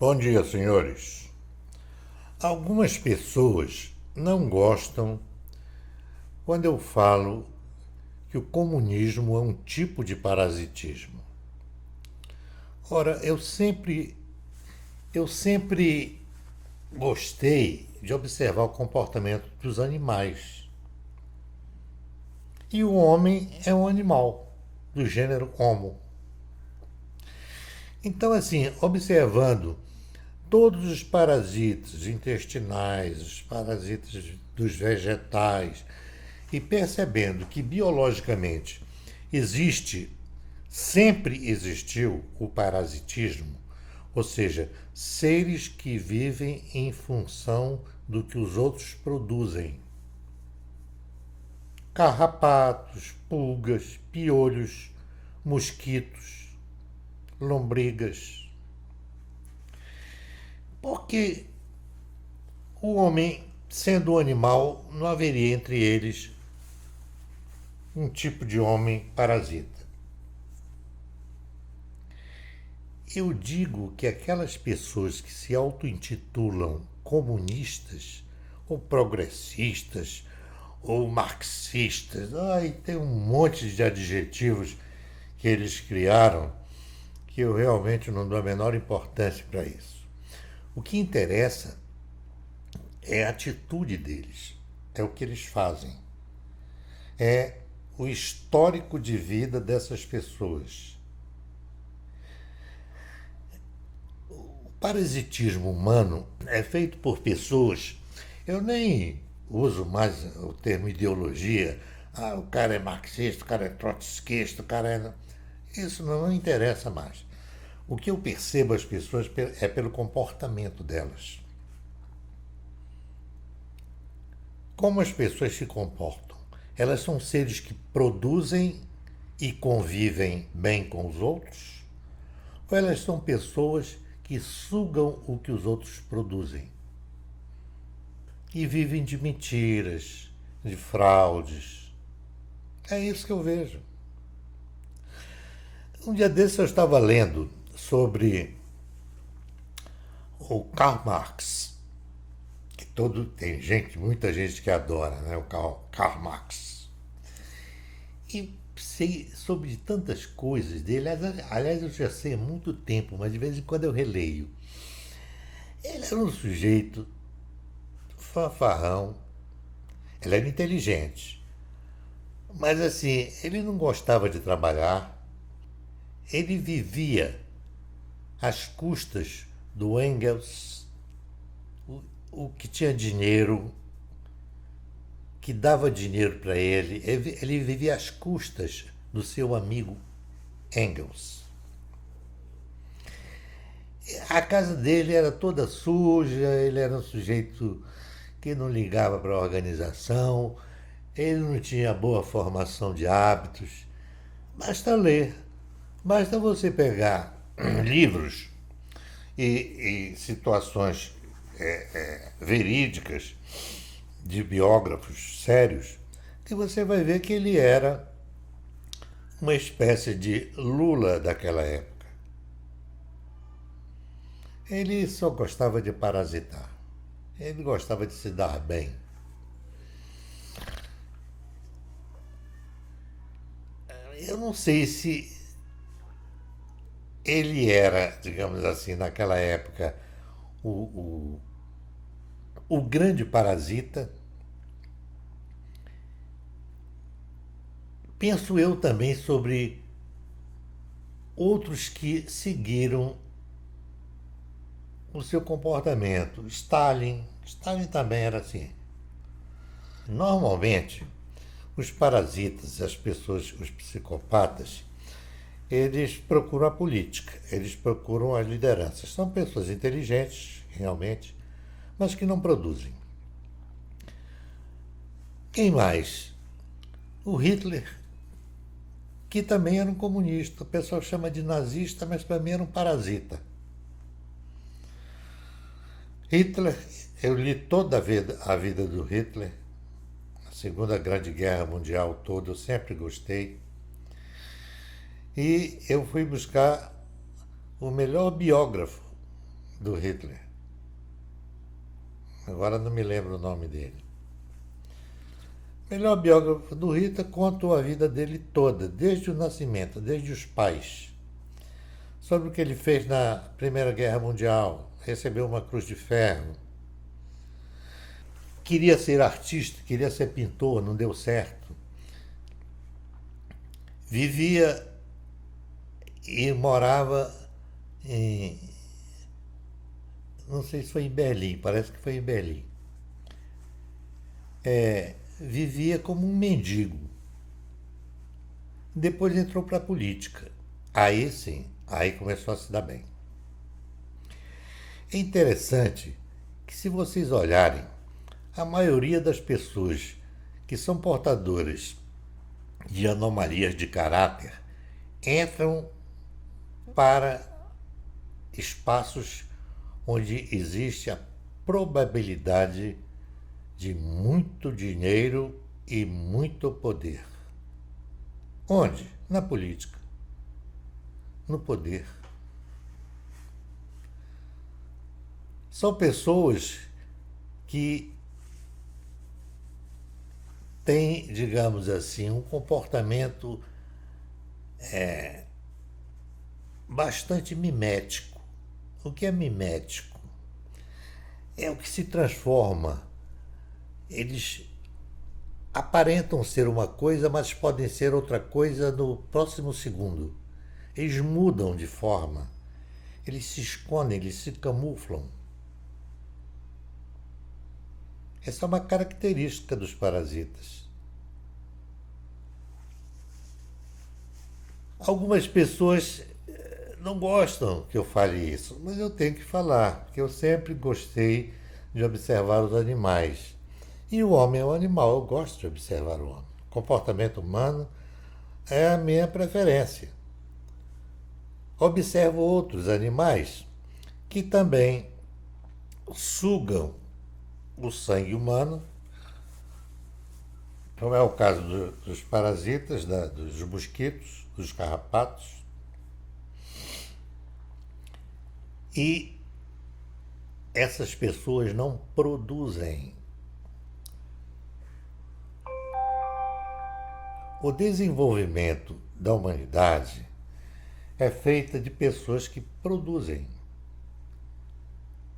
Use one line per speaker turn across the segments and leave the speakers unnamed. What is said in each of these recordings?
Bom dia, senhores. Algumas pessoas não gostam quando eu falo que o comunismo é um tipo de parasitismo. Ora, eu sempre gostei de observar o comportamento dos animais. E o homem é um animal do gênero Homo. Então, assim, observando todos os parasitas intestinais, os parasitas dos vegetais, e percebendo que biologicamente existe, sempre existiu o parasitismo, ou seja, seres que vivem em função do que os outros produzem. Carrapatos, pulgas, piolhos, mosquitos, lombrigas. Porque o homem, sendo um animal, não haveria entre eles um tipo de homem parasita. Eu digo que aquelas pessoas que se auto-intitulam comunistas, ou progressistas, ou marxistas, tem um monte de adjetivos que eles criaram que eu realmente não dou a menor importância para isso. O que interessa é a atitude deles, é o que eles fazem, é o histórico de vida dessas pessoas. O parasitismo humano é feito por pessoas, eu nem uso mais o termo ideologia, o cara é marxista, o cara é trotskista, o cara é... Isso não interessa mais. O que eu percebo as pessoas é pelo comportamento delas. Como as pessoas se comportam? Elas são seres que produzem e convivem bem com os outros? Ou elas são pessoas que sugam o que os outros produzem? E vivem de mentiras, de fraudes. É isso que eu vejo. Um dia desses eu estava lendo sobre o Karl Marx, que tem muita gente que adora, né, o Karl Marx. E sei sobre tantas coisas dele, aliás, eu já sei há muito tempo, mas de vez em quando eu releio. Ele era um sujeito fanfarrão, ele era inteligente, mas assim, ele não gostava de trabalhar, ele vivia às custas do Engels, o que tinha dinheiro, que dava dinheiro para ele vivia às custas do seu amigo Engels. A casa dele era toda suja, ele era um sujeito que não ligava para a organização, ele não tinha boa formação de hábitos. Basta ler, basta você pegar livros e situações verídicas de biógrafos sérios, que você vai ver que ele era uma espécie de Lula daquela época. Ele só gostava de parasitar. Ele gostava de se dar bem. Eu não sei se ele era, digamos assim, naquela época, o, o grande parasita. Penso eu também sobre outros que seguiram o seu comportamento. Stalin também era assim. Normalmente, os parasitas, as pessoas, os psicopatas, eles procuram a política, eles procuram as lideranças. São pessoas inteligentes, realmente, mas que não produzem. Quem mais? O Hitler, que também era um comunista. O pessoal chama de nazista, mas para mim era um parasita. Hitler, eu li toda a vida do Hitler, a Segunda Grande Guerra Mundial toda, eu sempre gostei. E eu fui buscar o melhor biógrafo do Hitler. Agora não me lembro o nome dele. O melhor biógrafo do Hitler contou a vida dele toda, desde o nascimento, desde os pais. Sobre o que ele fez na Primeira Guerra Mundial, recebeu uma Cruz de Ferro. Queria ser artista, queria ser pintor, não deu certo. Vivia e morava em... não sei se foi em Berlim, parece que foi em Berlim. Vivia como um mendigo. Depois entrou para a política. Aí sim, aí começou a se dar bem. É interessante que, se vocês olharem, a maioria das pessoas que são portadoras de anomalias de caráter entram para espaços onde existe a probabilidade de muito dinheiro e muito poder. Onde? Na política. No poder. São pessoas que têm, digamos assim, um comportamento bastante mimético. O que é mimético? É o que se transforma. Eles aparentam ser uma coisa, mas podem ser outra coisa no próximo segundo. Eles mudam de forma. Eles se escondem, eles se camuflam. Essa é uma característica dos parasitas. Algumas pessoas não gostam que eu fale isso, mas eu tenho que falar, porque eu sempre gostei de observar os animais. E o homem é um animal, eu gosto de observar o homem. O comportamento humano é a minha preferência. Observo outros animais que também sugam o sangue humano, como é o caso dos parasitas, dos mosquitos, dos carrapatos. E essas pessoas não produzem. O desenvolvimento da humanidade é feito de pessoas que produzem,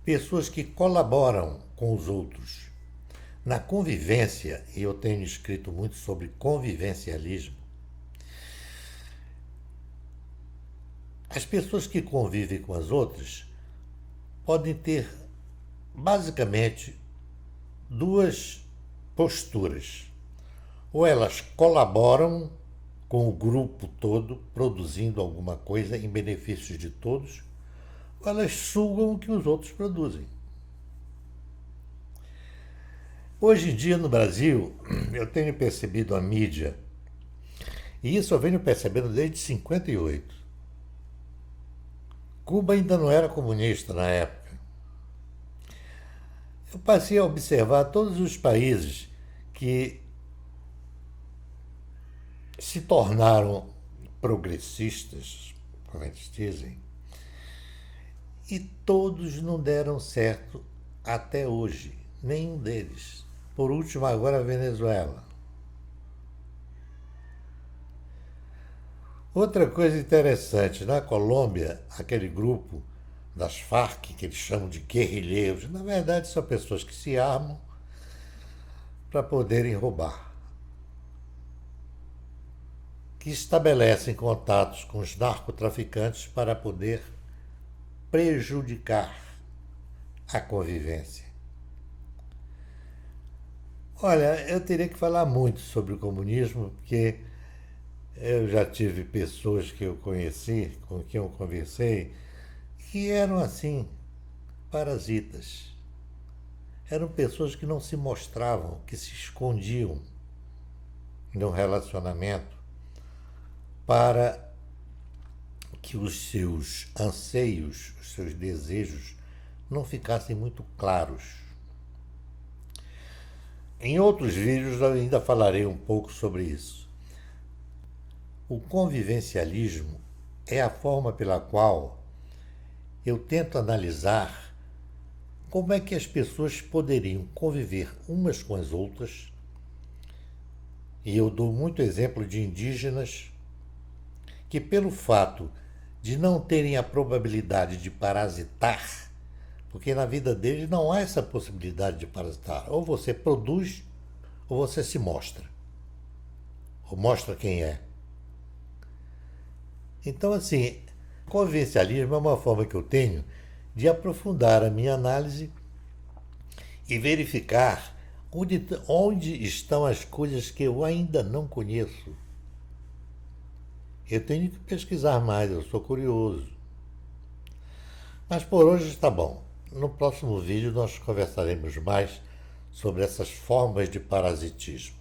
pessoas que colaboram com os outros. Na convivência, e eu tenho escrito muito sobre convivencialismo, as pessoas que convivem com as outras podem ter basicamente duas posturas. Ou elas colaboram com o grupo todo, produzindo alguma coisa em benefício de todos, ou elas sugam o que os outros produzem. Hoje em dia, no Brasil, eu tenho percebido a mídia, e isso eu venho percebendo desde 58. Cuba ainda não era comunista na época. Eu passei a observar todos os países que se tornaram progressistas, como eles dizem, e todos não deram certo até hoje, nenhum deles. Por último, agora a Venezuela. Outra coisa interessante, na Colômbia, aquele grupo das Farc, que eles chamam de guerrilheiros, na verdade são pessoas que se armam para poderem roubar, que estabelecem contatos com os narcotraficantes para poder prejudicar a convivência. Olha, eu teria que falar muito sobre o comunismo, porque eu já tive pessoas que eu conheci, com quem eu conversei, que eram assim, parasitas. Eram pessoas que não se mostravam, que se escondiam num relacionamento para que os seus anseios, os seus desejos não ficassem muito claros. Em outros vídeos eu ainda falarei um pouco sobre isso. O convivencialismo é a forma pela qual eu tento analisar como é que as pessoas poderiam conviver umas com as outras, e eu dou muito exemplo de indígenas que, pelo fato de não terem a probabilidade de parasitar, porque na vida deles não há essa possibilidade de parasitar, ou você produz ou você se mostra, ou mostra quem é. Então, assim, convivencialismo é uma forma que eu tenho de aprofundar a minha análise e verificar onde estão as coisas que eu ainda não conheço. Eu tenho que pesquisar mais, eu sou curioso. Mas por hoje está bom. No próximo vídeo nós conversaremos mais sobre essas formas de parasitismo.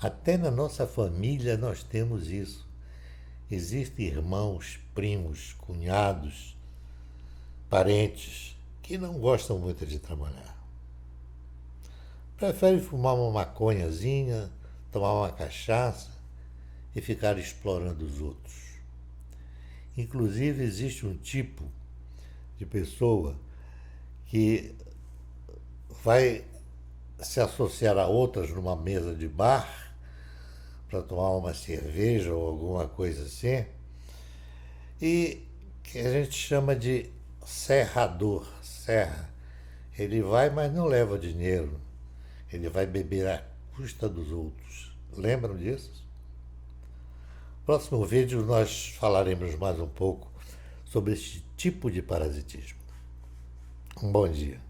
Até na nossa família nós temos isso. Existem irmãos, primos, cunhados, parentes que não gostam muito de trabalhar. Preferem fumar uma maconhazinha, tomar uma cachaça e ficar explorando os outros. Inclusive, existe um tipo de pessoa que vai se associar a outras numa mesa de bar para tomar uma cerveja ou alguma coisa assim, e que a gente chama de serrador, serra. Ele vai, mas não leva dinheiro. Ele vai beber à custa dos outros. Lembram disso? Próximo vídeo nós falaremos mais um pouco sobre esse tipo de parasitismo. Um bom dia.